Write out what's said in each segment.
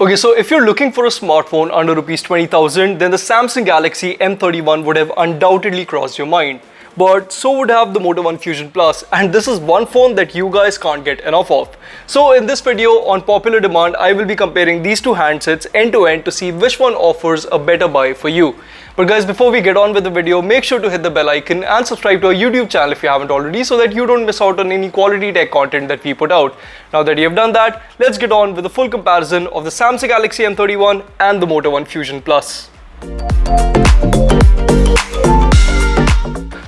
Okay, so if you're looking for a smartphone under Rs 20,000, then the Samsung Galaxy M31 would have undoubtedly crossed your mind. But so would have the Moto One Fusion Plus, and this is one phone that you guys can't get enough of. So in this video, on popular demand, I will be comparing these two handsets end to end to see which one offers a better buy for you. But guys, before we get on with the video, make sure to hit the bell icon and subscribe to our YouTube channel if you haven't already, so that you don't miss out on any quality tech content that we put out. Now that you have done that, let's get on with the full comparison of the Samsung Galaxy M31 and the Moto One Fusion Plus.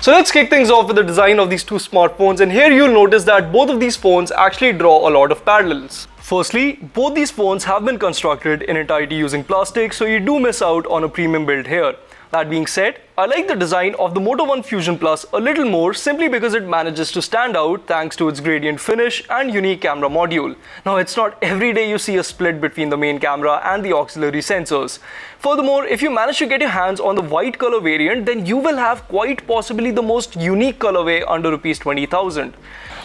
So let's kick things off with the design of these two smartphones, and here you'll notice that both of these phones actually draw a lot of parallels. Firstly, both these phones have been constructed in entirety using plastic, so you do miss out on a premium build here. That being said, I like the design of the Moto One Fusion Plus a little more simply because it manages to stand out thanks to its gradient finish and unique camera module. Now, it's not every day you see a split between the main camera and the auxiliary sensors. Furthermore, if you manage to get your hands on the white color variant, then you will have quite possibly the most unique colorway under Rs 20,000.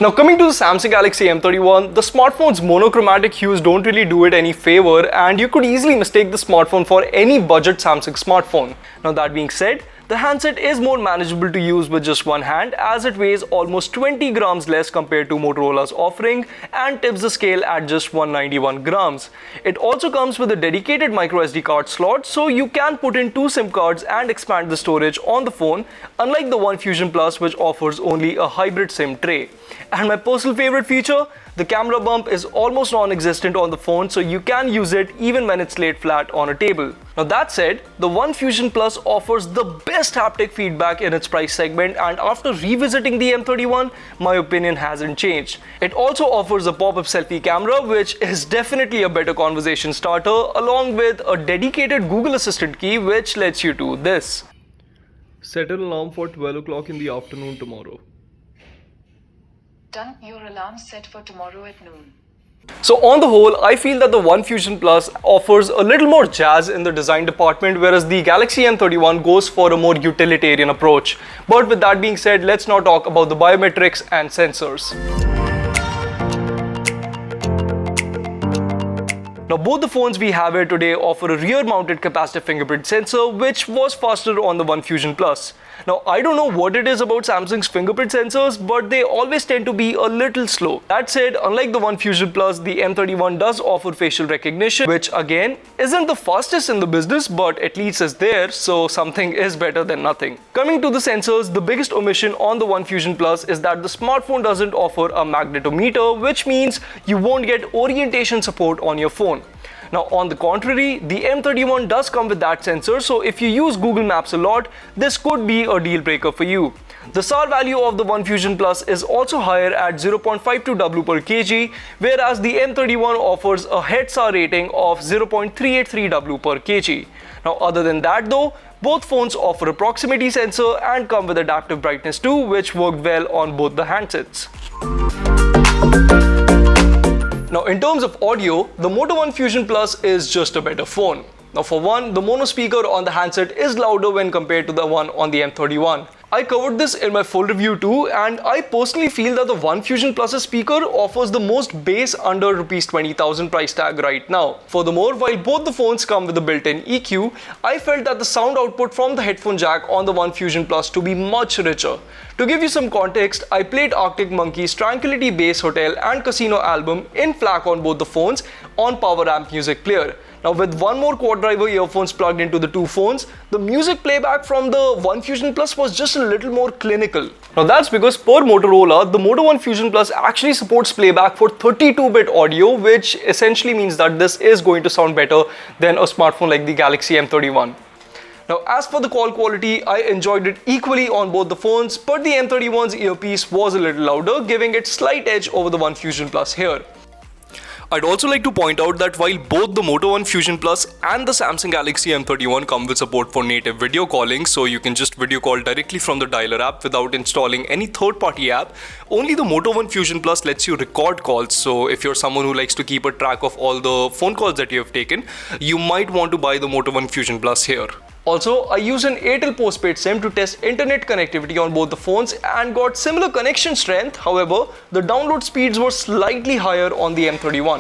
Now, coming to the Samsung Galaxy M31, the smartphone's monochromatic hues don't really do it any favor, and you could easily mistake the smartphone for any budget Samsung smartphone. Now, that being said, the handset is more manageable to use with just one hand, as it weighs almost 20 grams less compared to Motorola's offering and tips the scale at just 191 grams. It also comes with a dedicated microSD card slot, so you can put in two SIM cards and expand the storage on the phone, unlike the One Fusion Plus, which offers only a hybrid SIM tray. And my personal favorite feature, the camera bump is almost non-existent on the phone, so you can use it even when it's laid flat on a table. Now that said, the One Fusion Plus offers the best haptic feedback in its price segment, and after revisiting the M31, my opinion hasn't changed. It also offers a pop-up selfie camera, which is definitely a better conversation starter, along with a dedicated Google Assistant key which lets you do this. Set an alarm for 12 o'clock in the afternoon tomorrow. Done. Your alarm set for tomorrow at noon. So on the whole, I feel that the One Fusion Plus offers a little more jazz in the design department, whereas the Galaxy M31 goes for a more utilitarian approach. But with that being said, let's now talk about the biometrics and sensors. Now, both the phones we have here today offer a rear-mounted capacitive fingerprint sensor, which was faster on the One Fusion Plus. Now, I don't know what it is about Samsung's fingerprint sensors, but they always tend to be a little slow. That said, unlike the One Fusion Plus, the M31 does offer facial recognition, which again isn't the fastest in the business, but at least is there, so something is better than nothing. Coming to the sensors, the biggest omission on the One Fusion Plus is that the smartphone doesn't offer a magnetometer, which means you won't get orientation support on your phone. Now, on the contrary, the M31 does come with that sensor, so if you use Google Maps a lot, this could be a deal breaker for you. The SAR value of the One Fusion Plus is also higher at 0.52 W per kg, whereas the M31 offers a head SAR rating of 0.383 W per kg. Now, other than that though, both phones offer a proximity sensor and come with adaptive brightness too, which worked well on both the handsets. Now, in terms of audio, the Moto One Fusion Plus is just a better phone. Now, for one, the mono speaker on the handset is louder when compared to the one on the M31. I covered this in my full review too, and I personally feel that the One Fusion Plus's speaker offers the most bass under Rs 20,000 price tag right now. Furthermore, while both the phones come with a built-in EQ, I felt that the sound output from the headphone jack on the One Fusion Plus to be much richer. To give you some context, I played Arctic Monkey's Tranquility Base Hotel and Casino album in FLAC on both the phones on Power Amp Music Player. Now, with one more quad-driver earphones plugged into the two phones, the music playback from the One Fusion Plus was just a little more clinical. Now, that's because per Motorola, the Moto One Fusion Plus actually supports playback for 32-bit audio, which essentially means that this is going to sound better than a smartphone like the Galaxy M31. Now, as for the call quality, I enjoyed it equally on both the phones, but the M31's earpiece was a little louder, giving it slight edge over the One Fusion Plus here. I'd also like to point out that while both the Moto One Fusion Plus and the Samsung Galaxy M31 come with support for native video calling, so you can just video call directly from the dialer app without installing any third-party app, only the Moto One Fusion Plus lets you record calls. So if you're someone who likes to keep a track of all the phone calls that you have taken, you might want to buy the Moto One Fusion Plus here. Also, I used an Airtel postpaid SIM to test internet connectivity on both the phones and got similar connection strength. However, the download speeds were slightly higher on the M31.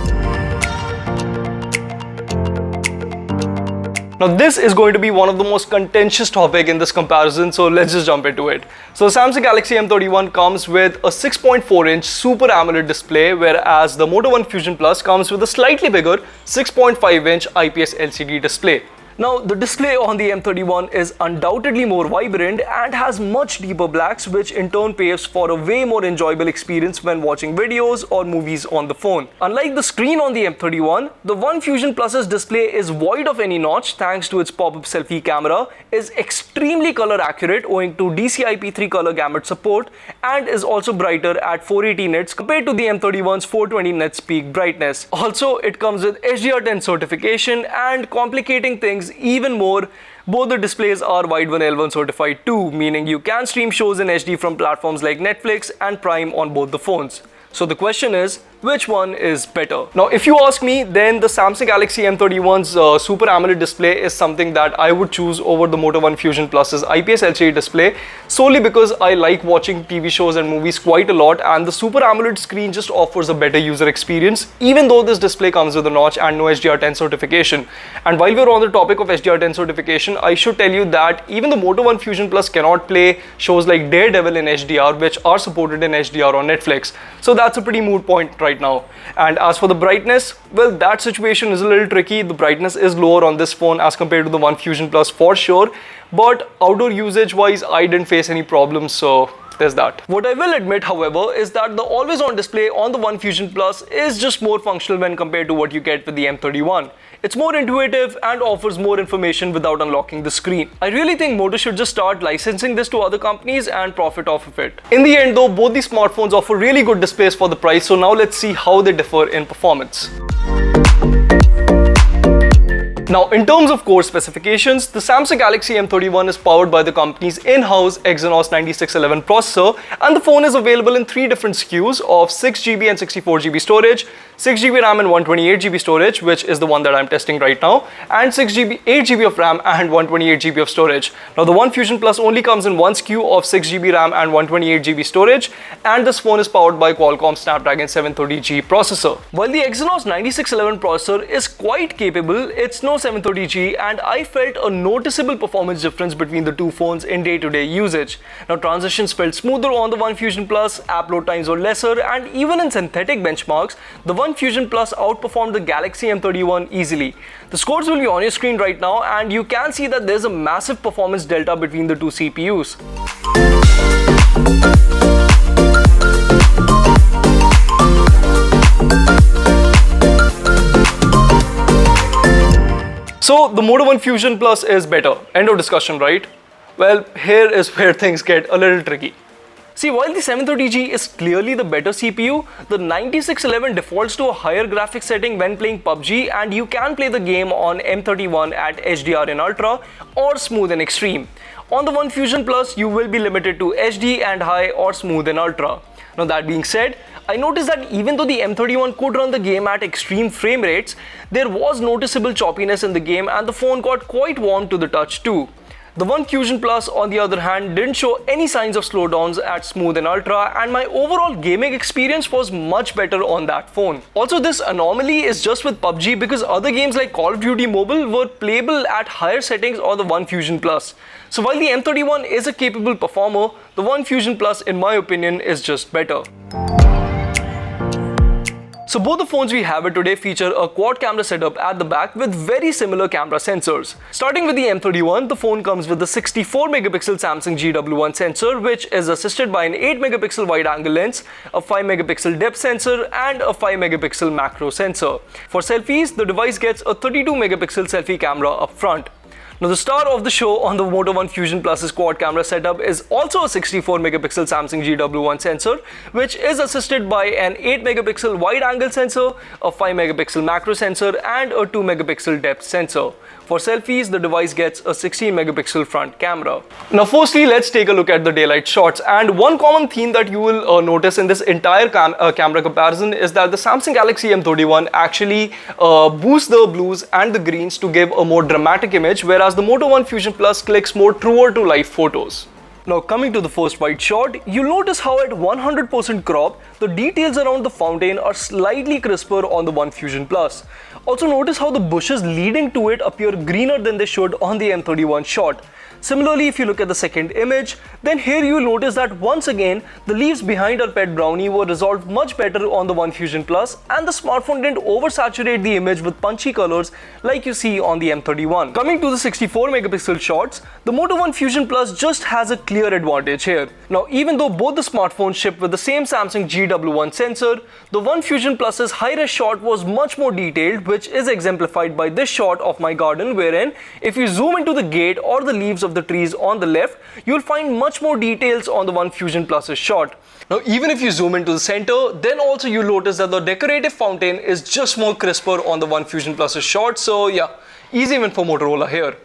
Now this is going to be one of the most contentious topic in this comparison, so let's just jump into it. So the Samsung Galaxy M31 comes with a 6.4-inch Super AMOLED display, whereas the Moto One Fusion Plus comes with a slightly bigger 6.5-inch IPS LCD display. Now, the display on the M31 is undoubtedly more vibrant and has much deeper blacks, which in turn paves for a way more enjoyable experience when watching videos or movies on the phone. Unlike the screen on the M31, the One Fusion Plus's display is void of any notch thanks to its pop-up selfie camera, is extremely color accurate owing to DCI-P3 color gamut support, and is also brighter at 480 nits compared to the M31's 420 nits peak brightness. Also, it comes with HDR10 certification, and complicating things even more, both the displays are Wide 1L1 certified too, meaning you can stream shows in HD from platforms like Netflix and Prime on both the phones. So the question is, which one is better? Now, if you ask me, then the Samsung Galaxy M31's Super AMOLED display is something that I would choose over the Moto One Fusion Plus's IPS LCD display, solely because I like watching TV shows and movies quite a lot, and the Super AMOLED screen just offers a better user experience, even though this display comes with a notch and no HDR10 certification. And while we're on the topic of HDR10 certification, I should tell you that even the Moto One Fusion Plus cannot play shows like Daredevil in HDR, which are supported in HDR on Netflix. So that's a pretty moot point right now. And as for the brightness, well, that situation is a little tricky. The brightness is lower on this phone as compared to the One Fusion Plus for sure, but outdoor usage wise, I didn't face any problems, so there's that. What I will admit, however, is that the always-on display on the One Fusion Plus is just more functional when compared to what you get with the M31. It's more intuitive and offers more information without unlocking the screen. I really think Moto should just start licensing this to other companies and profit off of it. In the end though, both these smartphones offer really good displays for the price, so now let's see how they differ in performance. Now, in terms of core specifications, the Samsung Galaxy M31 is powered by the company's in-house Exynos 9611 processor, and the phone is available in three different SKUs of 6GB and 64GB storage, 6GB RAM and 128GB storage, which is the one that I'm testing right now, and 8GB of RAM and 128GB of storage. Now, the One Fusion Plus only comes in one SKU of 6GB RAM and 128GB storage, and this phone is powered by Qualcomm Snapdragon 730G processor. While the Exynos 9611 processor is quite capable, it's no 730G, and I felt a noticeable performance difference between the two phones in day-to-day usage. Now, transitions felt smoother on the One Fusion Plus, app load times were lesser, and even in synthetic benchmarks, the One Fusion Plus outperformed the Galaxy M31 easily. The scores will be on your screen right now, and you can see that there's a massive performance delta between the two CPUs. So the Moto One Fusion Plus is better. End of discussion, right? Well, here is where things get a little tricky. See, while the 730G is clearly the better CPU, the 9611 defaults to a higher graphics setting when playing PUBG, and you can play the game on M31 at HDR in Ultra or Smooth in Extreme. On the One Fusion Plus, you will be limited to HD and High or Smooth in Ultra. Now, that being said, I noticed that even though the M31 could run the game at extreme frame rates, there was noticeable choppiness in the game, and the phone got quite warm to the touch too. The One Fusion Plus, on the other hand, didn't show any signs of slowdowns at Smooth and Ultra, and my overall gaming experience was much better on that phone. Also, this anomaly is just with PUBG because other games like Call of Duty Mobile were playable at higher settings on the One Fusion Plus. So while the M31 is a capable performer, the One Fusion Plus, in my opinion, is just better. So both the phones we have today feature a quad camera setup at the back with very similar camera sensors. Starting with the M31, the phone comes with the 64 megapixel Samsung GW1 sensor, which is assisted by an 8 megapixel wide angle lens, a 5 megapixel depth sensor, and a 5 megapixel macro sensor. For selfies, the device gets a 32 megapixel selfie camera up front. Now the star of the show on the Moto One Fusion Plus's quad camera setup is also a 64 megapixel Samsung GW1 sensor, which is assisted by an 8 megapixel wide angle sensor, a 5 megapixel macro sensor and a 2 megapixel depth sensor. For selfies, the device gets a 16 megapixel front camera. Now firstly, let's take a look at the daylight shots, and one common theme that you will notice in this entire camera comparison is that the Samsung Galaxy M31 actually boosts the blues and the greens to give a more dramatic image, whereas the Moto One Fusion Plus clicks more truer to life photos. Now coming to the first wide shot, you'll notice how at 100% crop, the details around the fountain are slightly crisper on the One Fusion Plus. Also notice how the bushes leading to it appear greener than they should on the M31 shot. Similarly, if you look at the second image, then here you will notice that once again, the leaves behind our pet brownie were resolved much better on the One Fusion Plus, and the smartphone didn't oversaturate the image with punchy colors like you see on the M31. Coming to the 64 megapixel shots, the Moto One Fusion Plus just has a clear advantage here. Now, even though both the smartphones ship with the same Samsung GW1 sensor, the One Fusion Plus's high-res shot was much more detailed, which is exemplified by this shot of my garden, wherein if you zoom into the gate or the leaves of the trees on the left, you'll find much more details on the One Fusion Plus's shot. Now, even if you zoom into the center, then also you'll notice that the decorative fountain is just more crisper on the One Fusion Plus's shot. So yeah, easy win for Motorola here.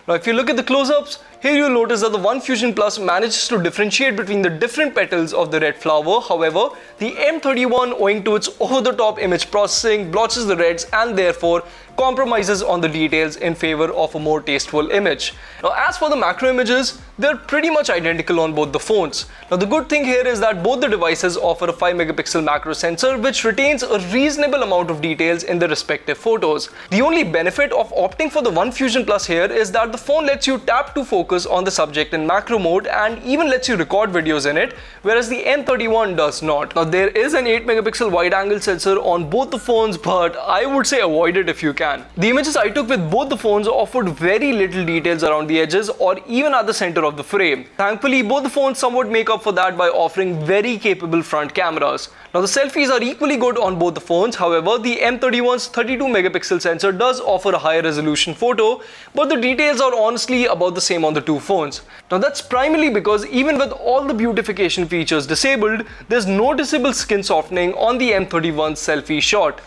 Now, if you look at the close-ups, here you'll notice that the One Fusion Plus manages to differentiate between the different petals of the red flower. However, the M31, owing to its over-the-top image processing, blotches the reds and therefore compromises on the details in favor of a more tasteful image. Now, as for the macro images, they're pretty much identical on both the phones. Now, the good thing here is that both the devices offer a 5 megapixel macro sensor, which retains a reasonable amount of details in the respective photos. The only benefit of opting for the One Fusion Plus here is that the phone lets you tap to focus on the subject in macro mode and even lets you record videos in it, whereas the M31 does not. Now, there is an 8 megapixel wide angle sensor on both the phones, but I would say avoid it if you can. The images I took with both the phones offered very little details around the edges or even at the center of the frame. Thankfully, both the phones somewhat make up for that by offering very capable front cameras. Now, the selfies are equally good on both the phones. However, the M31's 32 megapixel sensor does offer a higher resolution photo, but the details are honestly about the same on the two phones. Now, that's primarily because even with all the beautification features disabled, there's noticeable skin softening on the M31's selfie shot.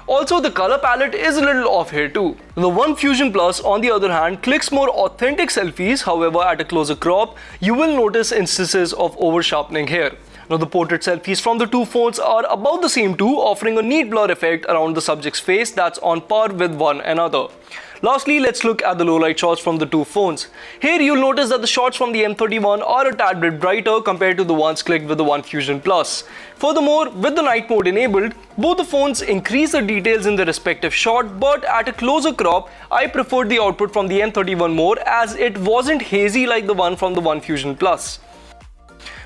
Also, the color palette is a little off here too. The One Fusion Plus, on the other hand, clicks more authentic selfies. However, at a closer crop, you will notice instances of over sharpening here. Now, the portrait selfies from the two phones are about the same too, offering a neat blur effect around the subject's face that's on par with one another. Lastly, let's look at the low light shots from the two phones. Here you'll notice that the shots from the M31 are a tad bit brighter compared to the ones clicked with the One Fusion Plus. Furthermore, with the night mode enabled, both the phones increase the details in the respective shot, but at a closer crop, I preferred the output from the M31 more, as it wasn't hazy like the one from the One Fusion Plus.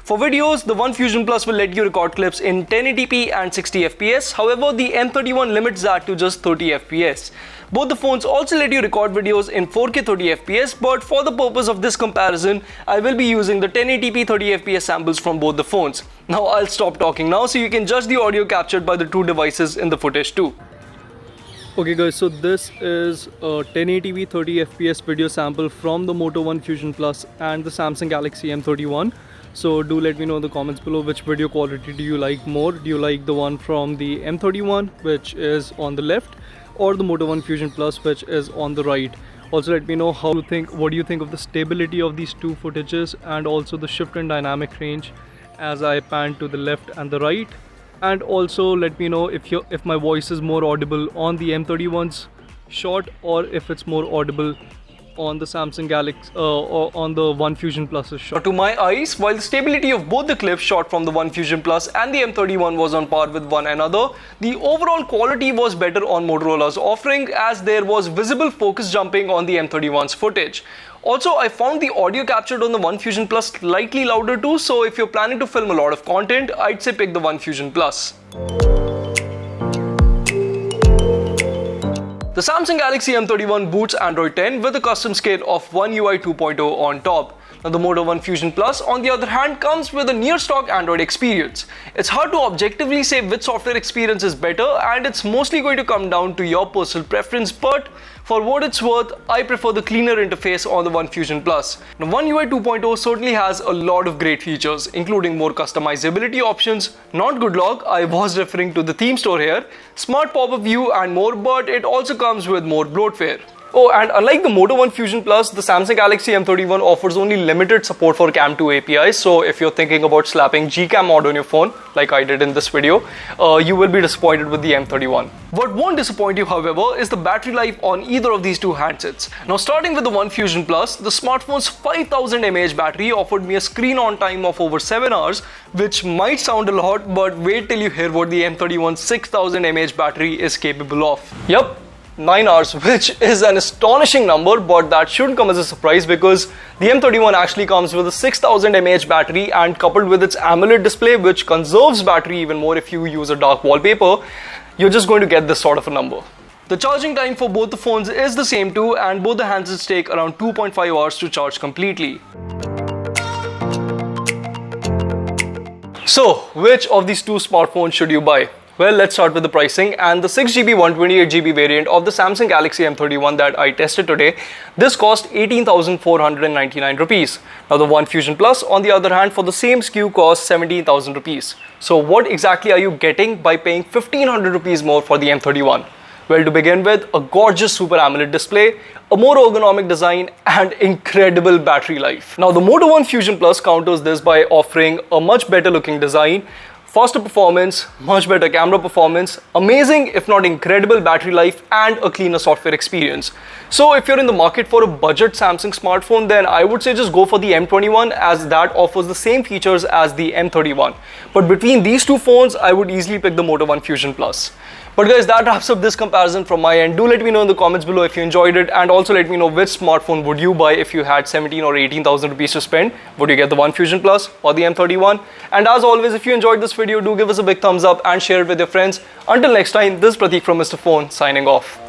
For videos, the One Fusion Plus will let you record clips in 1080p and 60 fps. However, the M31 limits that to just 30 fps. Both the phones also let you record videos in 4K 30 fps, but for the purpose of this comparison, I will be using the 1080p 30 fps samples from both the phones. Now, I'll stop talking now so you can judge the audio captured by the two devices in the footage too. Okay guys, so this is a 1080p 30 fps video sample from the Moto One Fusion Plus and the Samsung Galaxy M31. So do let me know in the comments below which video quality do you like more. Do you like the one from the M31, which is on the left, or the Moto One Fusion Plus, which is on the right? Also let me know what do you think of the stability of these two footages, and also the shift and dynamic range as I pan to the left and the right. And also let me know if my voice is more audible on the M31's shot, or if it's more audible on the Samsung Galaxy or on the One Fusion Plus's shot. To my eyes, while the stability of both the clips shot from the One Fusion Plus and the M31 was on par with one another, the overall quality was better on Motorola's offering, as there was visible focus jumping on the M31's footage. Also, I found the audio captured on the One Fusion Plus slightly louder too, so if you're planning to film a lot of content, I'd say pick the One Fusion Plus. The Samsung Galaxy M31 boots Android 10 with a custom scale of One UI 2.0 on top. Now the Moto One Fusion Plus, on the other hand, comes with a near stock Android experience. It's hard to objectively say which software experience is better, and it's mostly going to come down to your personal preference, but for what it's worth, I prefer the cleaner interface on the One Fusion Plus. Now One UI 2.0 certainly has a lot of great features, including more customizability options, not good luck, I was referring to the theme store here, smart pop-up view and more, but it also comes with more bloatware. Oh, and unlike the Moto One Fusion Plus, the Samsung Galaxy M31 offers only limited support for Cam 2 APIs. So if you're thinking about slapping Gcam mod on your phone, like I did in this video, you will be disappointed with the M31. What won't disappoint you, however, is the battery life on either of these two handsets. Now, starting with the One Fusion Plus, the smartphone's 5000 mAh battery offered me a screen on time of over 7 hours, which might sound a lot, but wait till you hear what the M31's 6000 mAh battery is capable of. Yup. 9 hours, which is an astonishing number, but that shouldn't come as a surprise because the M31 actually comes with a 6000 mAh battery, and coupled with its AMOLED display, which conserves battery even more if you use a dark wallpaper, you're just going to get this sort of a number. The charging time for both the phones is the same too, and both the handsets take around 2.5 hours to charge completely. So, which of these two smartphones should you buy? Well, let's start with the pricing, and the 6GB 128GB variant of the Samsung Galaxy M31 that I tested today, this cost 18,499 rupees. Now the One Fusion Plus, on the other hand, for the same SKU costs 17,000 rupees. So what exactly are you getting by paying 1,500 rupees more for the M31? Well, to begin with, a gorgeous Super AMOLED display, a more ergonomic design, and incredible battery life. Now the Moto One Fusion Plus counters this by offering a much better looking design, faster performance, much better camera performance, amazing if not incredible battery life, and a cleaner software experience. So if you're in the market for a budget Samsung smartphone, then I would say just go for the M21, as that offers the same features as the M31. But between these two phones, I would easily pick the Moto One Fusion Plus. But guys, that wraps up this comparison from my end. Do let me know in the comments below if you enjoyed it, and also let me know which smartphone would you buy if you had 17 or 18,000 rupees to spend. Would you get the One Fusion Plus or the M31? And as always, if you enjoyed this video, do give us a big thumbs up and share it with your friends. Until next time, this is Prateek from Mr. Phone signing off.